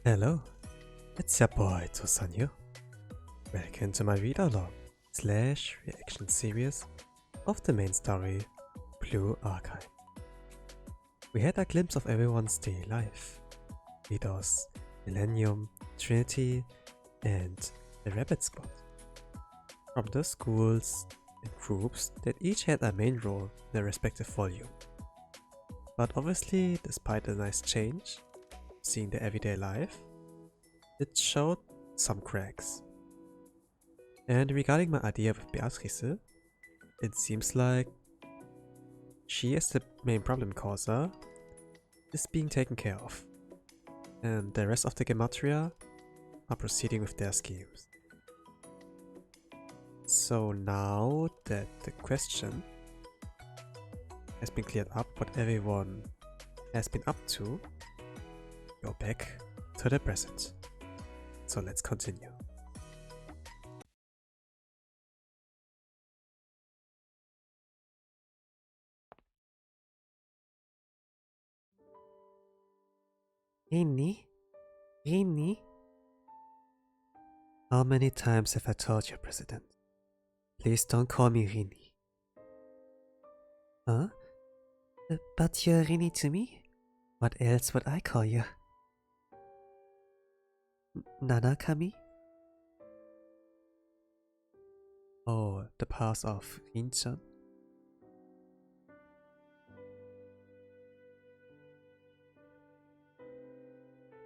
Hello, it's your boy Tosanyo. Welcome to my read-along / reaction series of the main story, Blue Archive. We had a glimpse of everyone's daily life. Kivotos, Millennium, Trinity, and the Rabbit Squad. From the schools and groups that each had a main role in their respective volume. But obviously, despite the nice change, seeing their everyday life, it showed some cracks. And regarding my idea with Beatrice, it seems like she as the main problem causer is being taken care of, and the rest of the Gematria are proceeding with their schemes. So now that the question has been cleared up what everyone has been up to, go back to the present. So let's continue. Rini? Rini? How many times have I told you, President? Please don't call me Rini. Huh? But you're Rini to me? What else would I call you? Nanakami? Oh, the past of Rin-chan?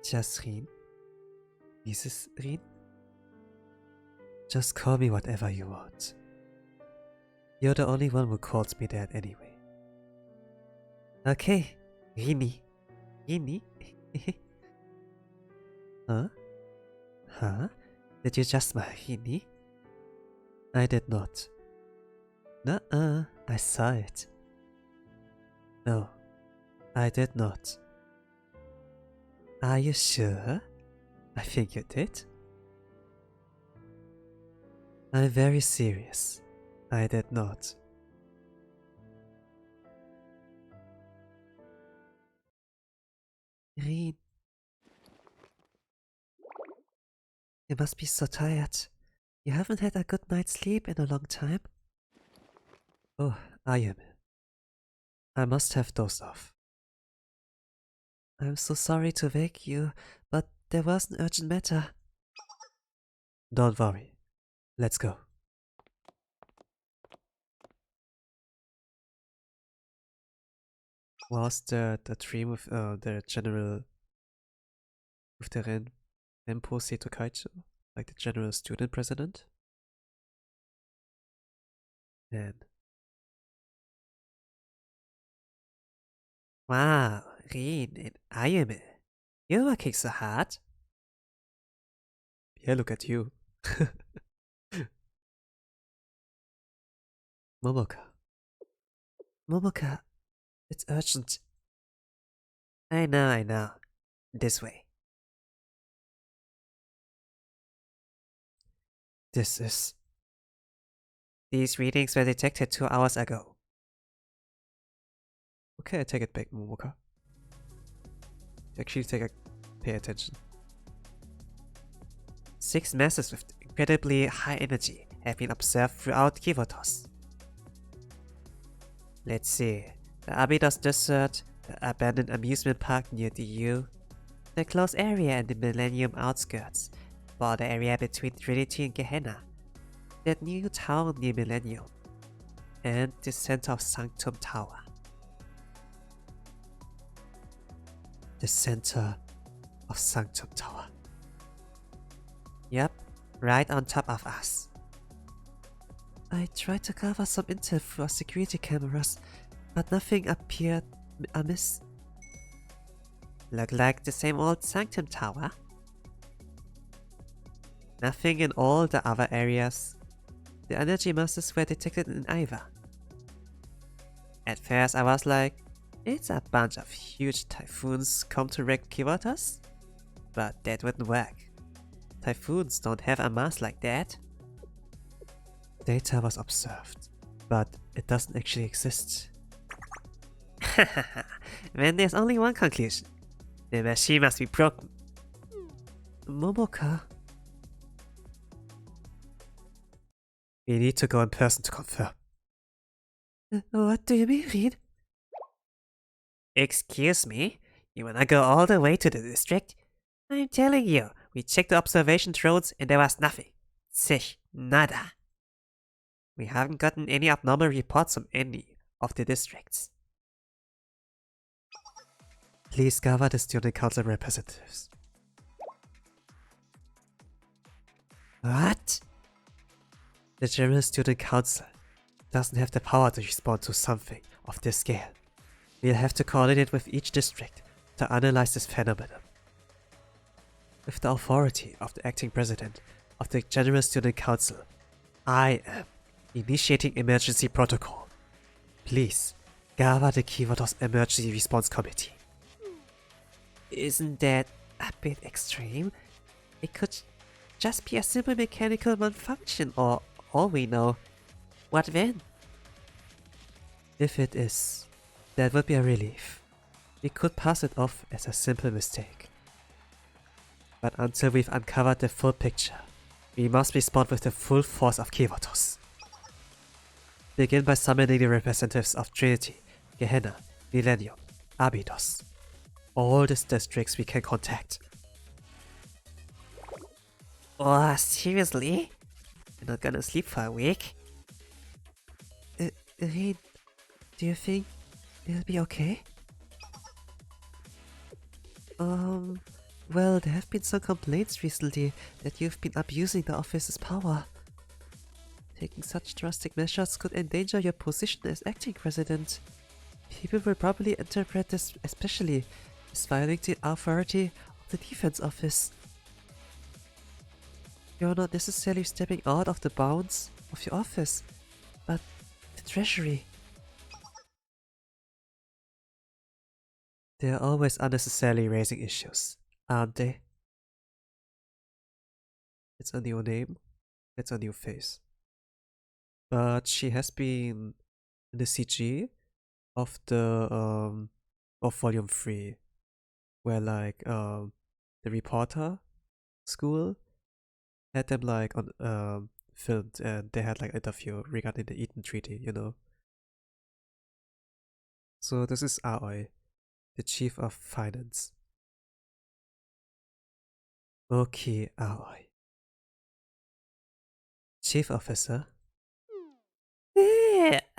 Just Rin? Mrs. Rin? Just call me whatever you want. You're the only one who calls me that anyway. Okay, Rini. Rini? Huh? Huh? Did you just smile, Rini? I did not. Nuh-uh, I saw it. No, I did not. Are you sure? I think you did. I'm very serious. I did not. Rin. You must be so tired. You haven't had a good night's sleep in a long time. Oh, I am. I must have dozed off. I'm so sorry to wake you, but there was an urgent matter. Don't worry. Let's go. Was the dream with the general with the Renpo Seto Kaicho, like the general student president? Man. Wow, Rin and Ayame. You're working so hard. Yeah, look at you. Momoka. Momoka, it's urgent. I know. This way. These readings were detected 2 hours ago. Okay, I take it back, Momoka. Actually, pay attention. 6 masses with incredibly high energy have been observed throughout Kivotos. Let's see. The Abydos Desert, the abandoned amusement park near the U, the closed area in the Millennium outskirts, border area between Trinity and Gehenna, that new town near Millennium, and the center of Sanctum Tower. The center of Sanctum Tower. Yep, right on top of us. I tried to cover some intel through our security cameras, but nothing appeared amiss. Look like the same old Sanctum Tower. Nothing in all the other areas. The energy masses were detected in either. At first I was like, it's a bunch of huge typhoons come to wreck Kivotos? But that wouldn't work. Typhoons don't have a mass like that. Data was observed, but it doesn't actually exist. Then there's only one conclusion. The machine must be broken. Momoka. We need to go in person to confirm. What do you mean, Reed? Excuse me? You wanna go all the way to the district? I'm telling you, we checked the observation drones and there was nothing. Sich, nada. We haven't gotten any abnormal reports from any of the districts. Please gather the student council representatives. What? The General Student Council doesn't have the power to respond to something of this scale. We'll have to coordinate with each district to analyze this phenomenon. With the authority of the acting president of the General Student Council, I am initiating emergency protocol. Please gather the Kivotos Emergency Response Committee. Isn't that a bit extreme? It could just be a simple mechanical malfunction, or all we know. What then? If it is, that would be a relief. We could pass it off as a simple mistake. But until we've uncovered the full picture, we must respond with the full force of Kivotos. Begin by summoning the representatives of Trinity, Gehenna, Millennium, Abydos. All the districts we can contact. Oh, seriously? You're not gonna sleep for a week? Reed, do you think it'll be okay? Well, there have been some complaints recently that you've been abusing the office's power. Taking such drastic measures could endanger your position as acting president. People will probably interpret this especially as violating the authority of the defense office. You're not necessarily stepping out of the bounds of your office, but the treasury. They're always unnecessarily raising issues, aren't they? It's a new name, it's a new face. But she has been in the CG of the of Volume 3, where like the reporter school had them like on filmed, and they had like an interview regarding the Eden Treaty, you know. So this is Aoi, the chief of finance. Okay, Aoi. Chief officer.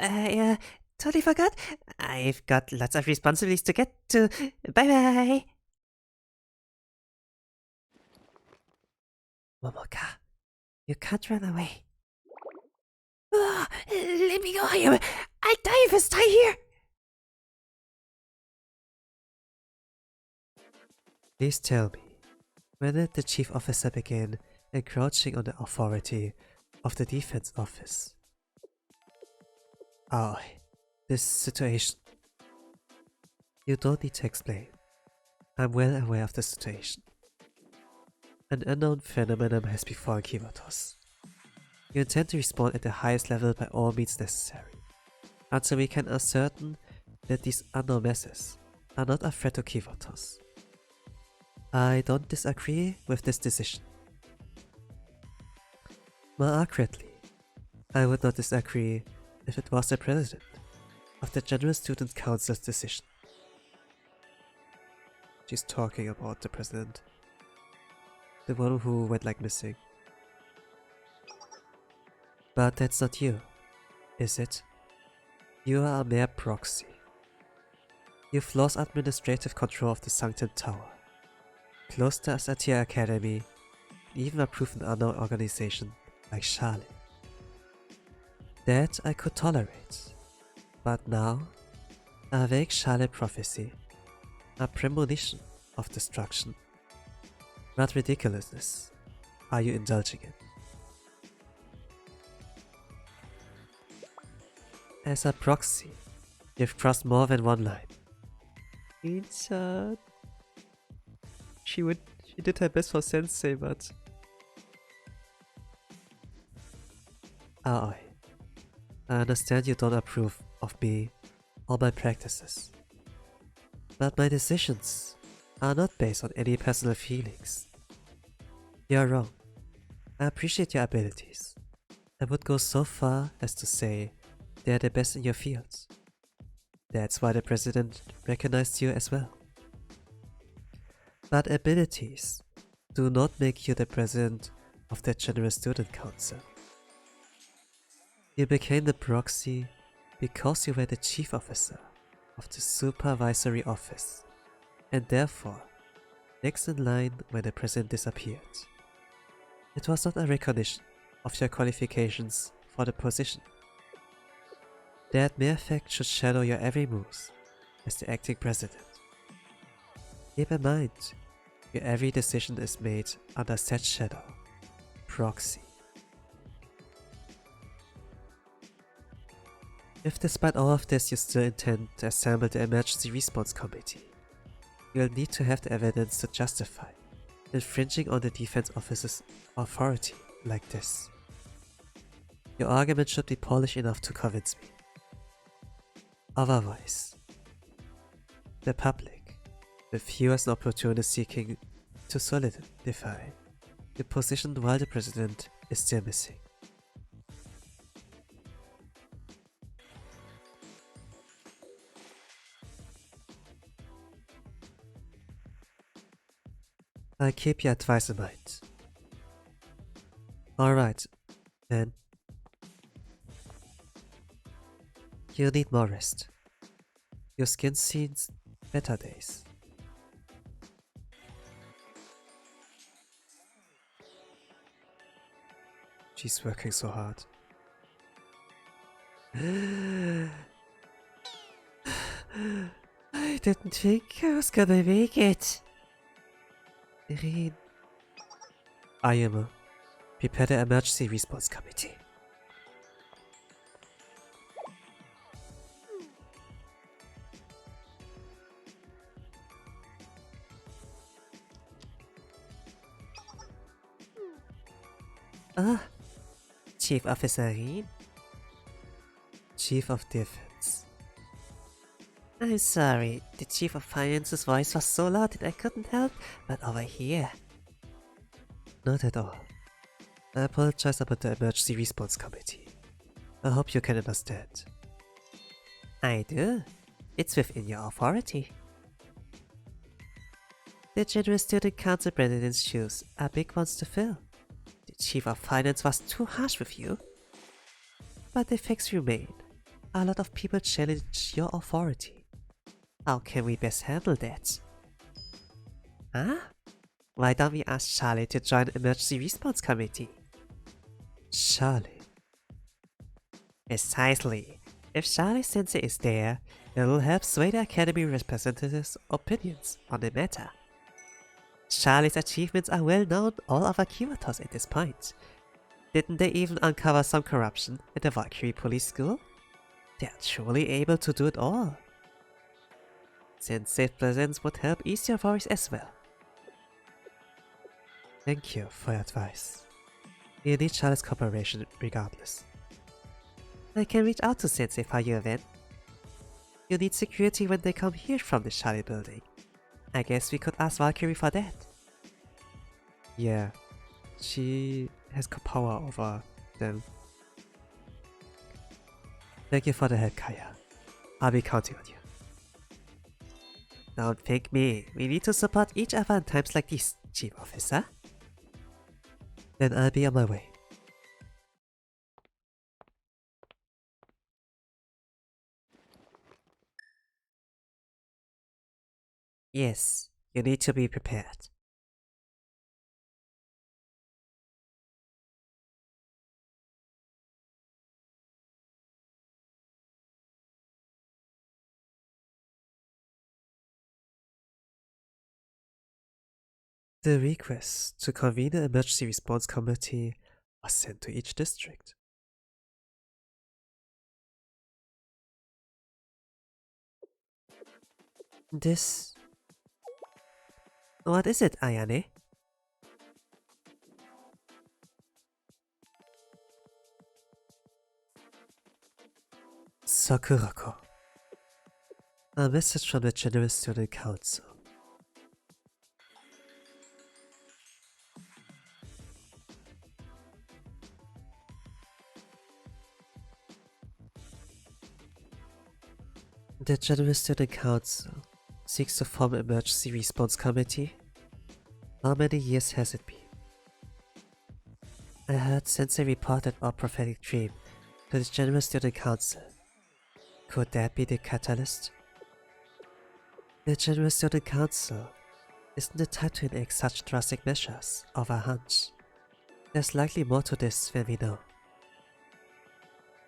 I totally forgot. I've got lots of responsibilities to get to. Bye bye. Momoka, you can't run away. Let me go here. I'll die if I stay here. Please tell me, when did the chief officer begin encroaching on the authority of the defense office? Aoi, this situation. You don't need to explain. I'm well aware of the situation. An unknown phenomenon has befallen Kivotos. You intend to respond at the highest level by all means necessary, until we can ascertain that these unknown masses are not a threat to Kivotos. I don't disagree with this decision. More accurately, I would not disagree if it was the president of the General Student Council's decision. She's talking about the president. The one who went like missing. But that's not you, is it? You are a mere proxy. You've lost administrative control of the Sanctum Tower, closed the Asatia Academy, and even approved an unknown organization like Schale. That I could tolerate. But now, a vague Schale prophecy, a premonition of destruction. What ridiculousness are you indulging in? As a proxy, you've crossed more than one line. It's She did her best for Sensei, but Aoi, I understand you don't approve of me or my practices. But my decisions are not based on any personal feelings. You're wrong. I appreciate your abilities. I would go so far as to say they're the best in your fields. That's why the president recognized you as well. But abilities do not make you the president of the General Student Council. You became the proxy because you were the chief officer of the supervisory office, and therefore next in line when the president disappeared. It was not a recognition of your qualifications for the position. That mere fact should shadow your every move as the acting president. Keep in mind, your every decision is made under said shadow, proxy. If despite all of this you still intend to assemble the Emergency Response Committee, you'll need to have the evidence to justify infringing on the defense officer's authority like this. Your argument should be polished enough to convince me. Otherwise, the public will view as an opportunity seeking to solidify the position while the president is still missing. I'll keep your advice in mind. Alright, then. You need more rest. Your skin's seen better days. She's working so hard. I didn't think I was gonna make it. Read. Ayama, prepare the Emergency Response Committee. Ah, Chief Officer Reed? Chief of Defense. I'm sorry, the Chief of Finance's voice was so loud that I couldn't help but overhear. Not at all. I apologize about the Emergency Response Committee. I hope you can understand. I do. It's within your authority. The General Student Council President's shoes are big ones to fill. The Chief of Finance was too harsh with you. But the facts remain. A lot of people challenge your authority. How can we best handle that? Huh? Why don't we ask Charlie to join the Emergency Response Committee? Charlie. Precisely. If Charlie Sensei is there, it will help sway the Academy representatives' opinions on the matter. Charlie's achievements are well known all over Kivotos at this point. Didn't they even uncover some corruption at the Valkyrie Police School? They're truly able to do it all. Sensei's presence would help ease your worries as well. Thank you for your advice. You need Charlie's cooperation regardless. I can reach out to Sensei for you then. You need security when they come here from the Charlie building. I guess we could ask Valkyrie for that. Yeah, she has power over them. Thank you for the help, Kaya. I'll be counting on you. Don't thank me. We need to support each other in times like these, Chief Officer. Then I'll be on my way. Yes, you need to be prepared. The requests to convene the Emergency Response Committee are sent to each district. This... What is it, Ayane? Sakurako. A message from the General Student Council. The General Student Council seeks to form an Emergency Response Committee. How many years has it been? I heard Sensei reported our prophetic dream to the General Student Council. Could that be the catalyst? The General Student Council isn't the type to enact such drastic measures of a hunch. There's likely more to this than we know.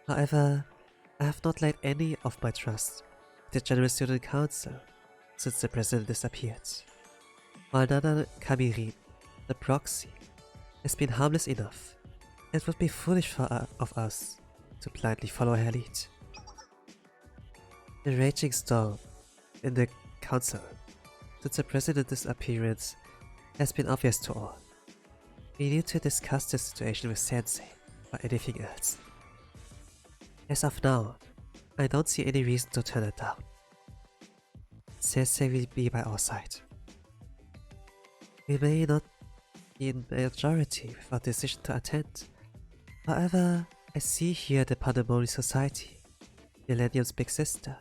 However, I have not laid any of my trust in the General Student Council since the president disappeared. While Nana Kamirin, the proxy, has been harmless enough, it would be foolish of us to blindly follow her lead. The raging storm in the council since the president's disappearance has been obvious to all. We need to discuss the situation with Sensei or anything else. As of now, I don't see any reason to turn it down. Sensei will be by our side. We may not be in majority with our decision to attend. However, I see here the Pandemonium Society, Millennium's big sister,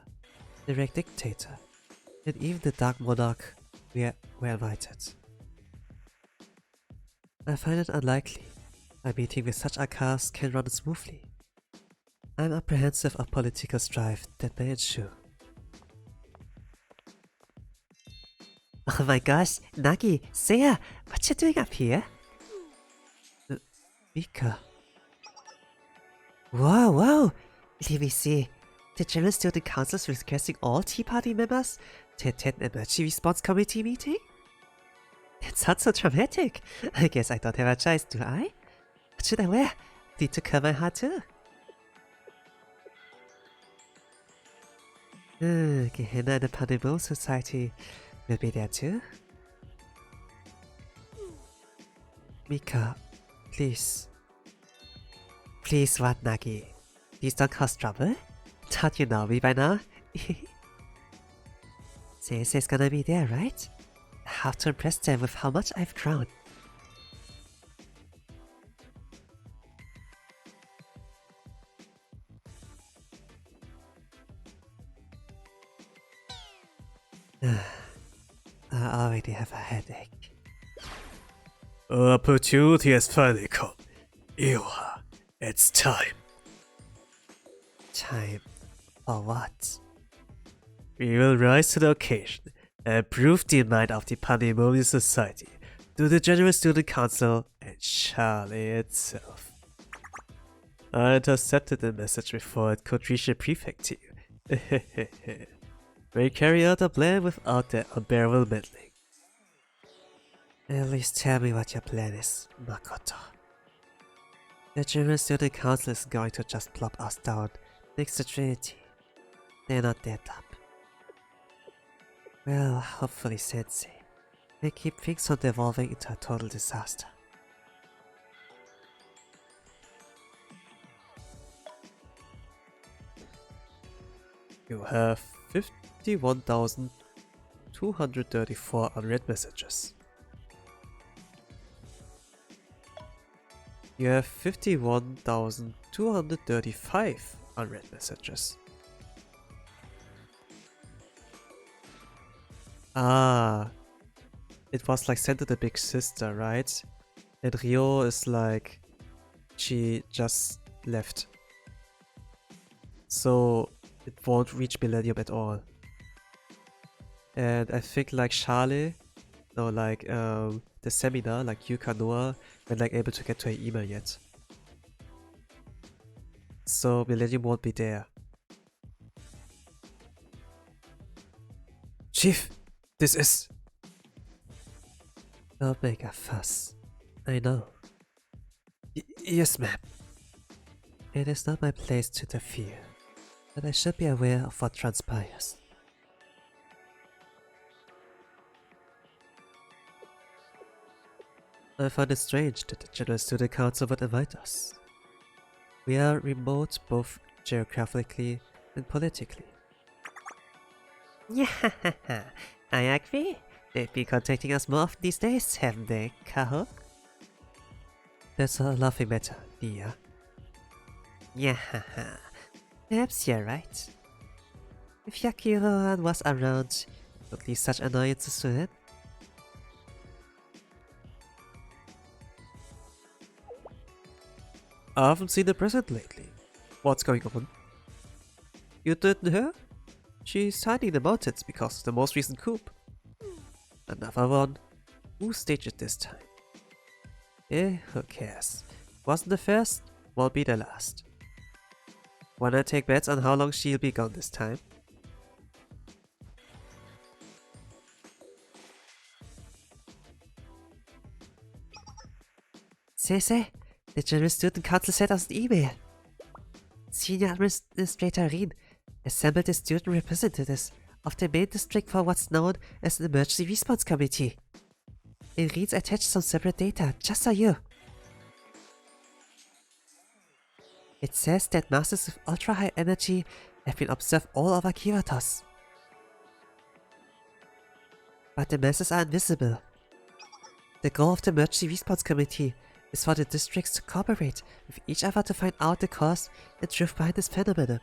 the Red Dictator, and even the Dark Monarch were invited. I find it unlikely a meeting with such a cast can run smoothly. I'm apprehensive of political strife that may ensue. Oh my gosh, Nagi, Seiya, what you doing up here? Mika. Whoa! Let me see. The General Student Council is requesting all Tea Party members to attend an Emergency Response Committee meeting? That sounds so dramatic. I guess I don't have a choice, do I? What should I wear? Need to curl my hair too. Gehenna and the Pandemonium Society will be there too. Mika, please. Please what, Nagi? Please don't cause trouble? Don't you know me by now? Sensei's gonna be there, right? I have to impress them with how much I've grown. I already have a headache. Opportunity has finally come. Iwa, it's time. Time for what? We will rise to the occasion and prove the mind of the Pandemonium Society to the General Student Council and Schale itself. I intercepted the message before it could reach the prefect to you. We carry out a plan without their unbearable meddling. At least tell me what your plan is, Makoto. The General Student Council is going to just plop us down next to Trinity. They're not that dumb. Well, hopefully Sensei will keep things from devolving into a total disaster. You have 51,234 unread messages. You have 51,235 unread messages. Ah, it was like sent to the big sister, right? And Rio is like, she just left. So it won't reach Millennium at all. And I think like Schale, no, like the seminar, like Yuka Noah, we're like able to get to her email yet. So Millennium won't be there. Chief, this is... Don't make a fuss. I know. Yes, ma'am. It is not my place to interfere, but I should be aware of what transpires. I find it strange that the General Student Council would invite us. We are remote both geographically and politically. Yeah, I agree. They've been contacting us more often these days, haven't they, Kaho? That's a laughing matter, Nia. Yeah, perhaps you're right. If Yakiro was around, would leave such annoyances to him. I haven't seen the president lately. What's going on? You didn't hear? She's hiding in the mountains because of the most recent coup. Another one. Who staged it this time? Who cares? Wasn't the first, won't be the last. Wanna take bets on how long she'll be gone this time? Say, the General Student Council sent us an email. Senior Administrator Rien assembled the student representatives of the main district for what's known as an Emergency Response Committee. And Rien's attached some separate data, just so you. It says that masses with ultra-high energy have been observed all over Kivotos. But the masses are invisible. The goal of the Emergency Response Committee is for the districts to cooperate with each other to find out the cause and truth behind this phenomenon.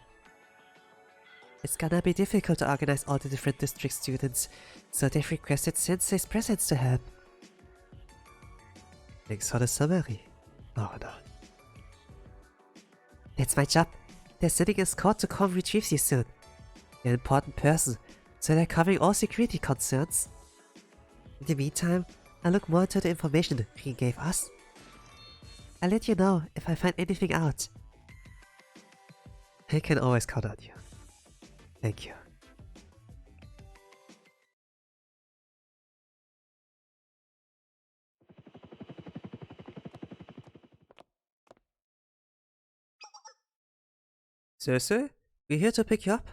It's gonna be difficult to organize all the different district students, so they've requested Sensei's presence to help. Thanks for the summary, Marana. That's my job. They're sending a escort to come retrieve you soon. You're an important person, so they're covering all security concerns. In the meantime, I'll look more into the information Rien gave us. I'll let you know if I find anything out. I can always count on you. Thank you. Cersei, we're here to pick you up.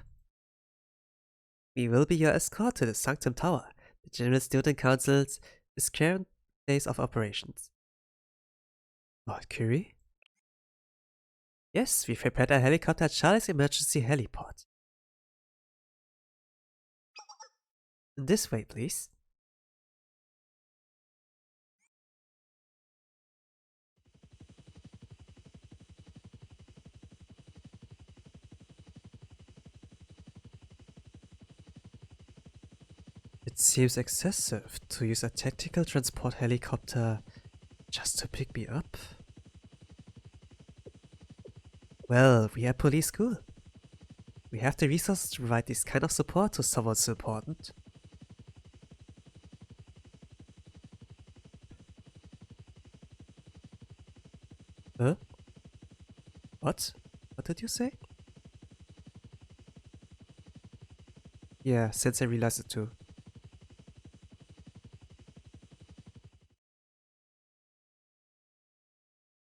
We will be your escort to the Sanctum Tower, the General Student Council's current days of operations. Lord Curie? Yes, we've prepared a helicopter at Schale's emergency heliport. This way, please. It seems excessive to use a tactical transport helicopter just to pick me up. Well, we are police school. We have the resources to provide this kind of support to someone so important. Huh? What? What did you say? Yeah, since I realized it too.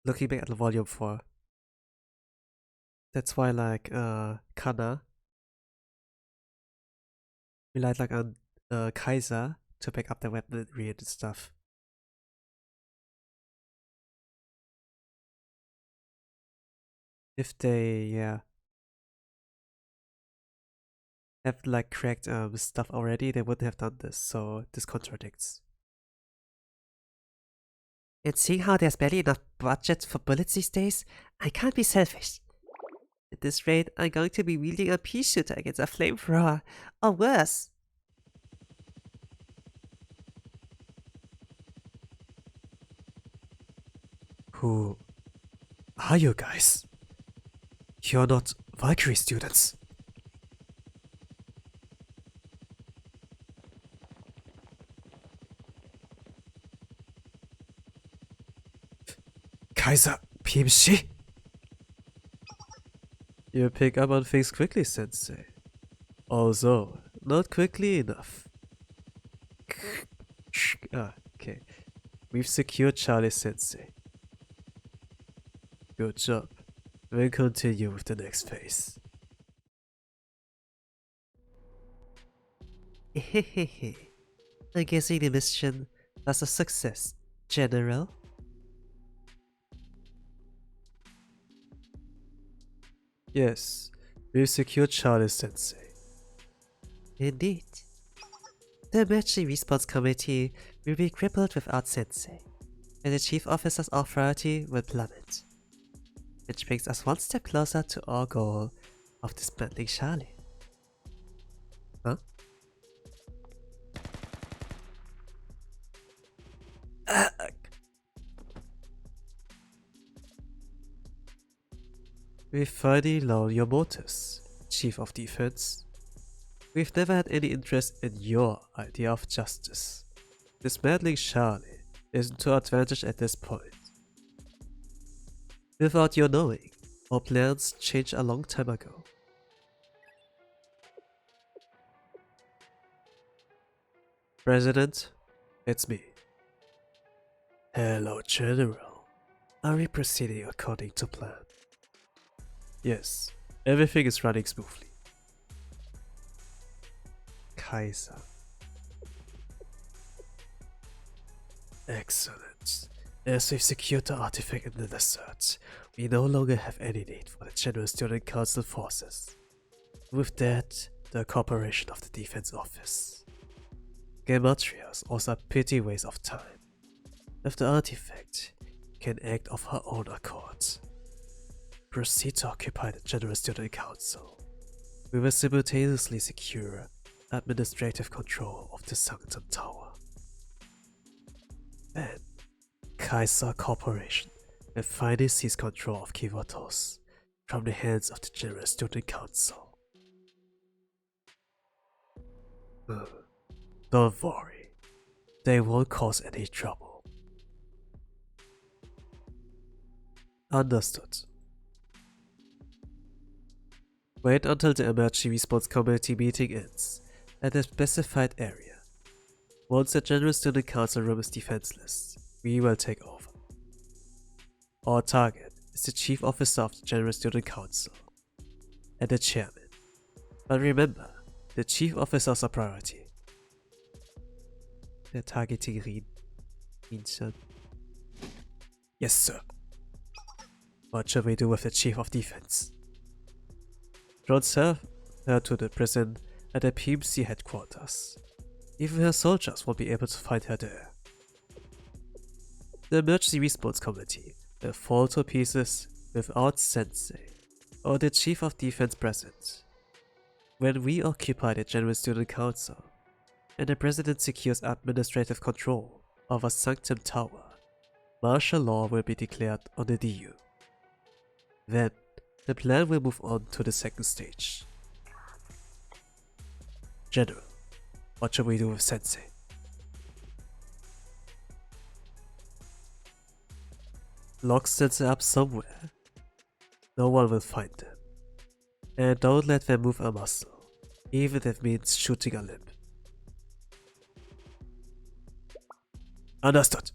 Looking back at volume 4. That's why, like, Kana relied, like, on Kaiser to pick up the weaponry and stuff. If they, yeah, have, like, cracked stuff already, they wouldn't have done this, so this contradicts. And seeing how there's barely enough budget for bullets these days, I can't be selfish. At this rate, I'm going to be wielding a pea shooter against a flamethrower, or worse. Who are you guys? You're not Valkyrie students. Kaiser PMC? You pick up on things quickly, Sensei. Although, not quickly enough. Okay. We've secured Charlie Sensei. Good job. We'll continue with the next phase. I'm guessing the mission was a success, General. Yes, we've secured Charlie Sensei. Indeed. The Emergency Response Committee will be crippled without Sensei, and the Chief Officer's authority will plummet. Which brings us one step closer to our goal of dismantling Charlie. Huh? We finally learn your motives, Chief of Defense. We've never had any interest in your idea of justice. Dismantling Schale isn't to our advantage at this point. Without your knowing, our plans changed a long time ago. President, it's me. Hello, General. Are we proceeding according to plan? Yes, everything is running smoothly. Kaiser. Excellent. As we've secured the artifact in the desert, we no longer have any need for the General Student Council forces. With that, the cooperation of the Defense Office. Gematria is also a petty waste of time. With the artifact, can act of her own accord. Proceed to occupy the General Student Council. We will simultaneously secure administrative control of the Sanctum Tower. Then, Kaiser Corporation will finally seize control of Kivotos from the hands of the General Student Council. Don't worry, they won't cause any trouble. Understood. Wait until the Emergency Response Committee meeting ends at a specified area. Once the General Student Council room is defenseless, we will take over. Our target is the Chief Officer of the General Student Council and the Chairman. But remember, the Chief Officer is a priority. They're targeting Rin-san. Yes, sir. What shall we do with the Chief of Defense? Transfer her to the prison at the PMC headquarters. Even her soldiers won't be able to find her there. The Emergency Response Committee will fall to pieces without Sensei or the Chief of Defense present. When we occupy the General Student Council and the President secures administrative control over Sanctum Tower, martial law will be declared on the DU. Then, the plan will move on to the second stage. General, what shall we do with Sensei? Lock Sensei up somewhere. No one will find them. And don't let them move a muscle, even if it means shooting a limb. Understood.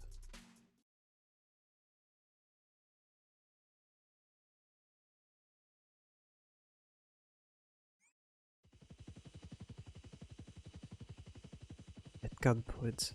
At gunpoint.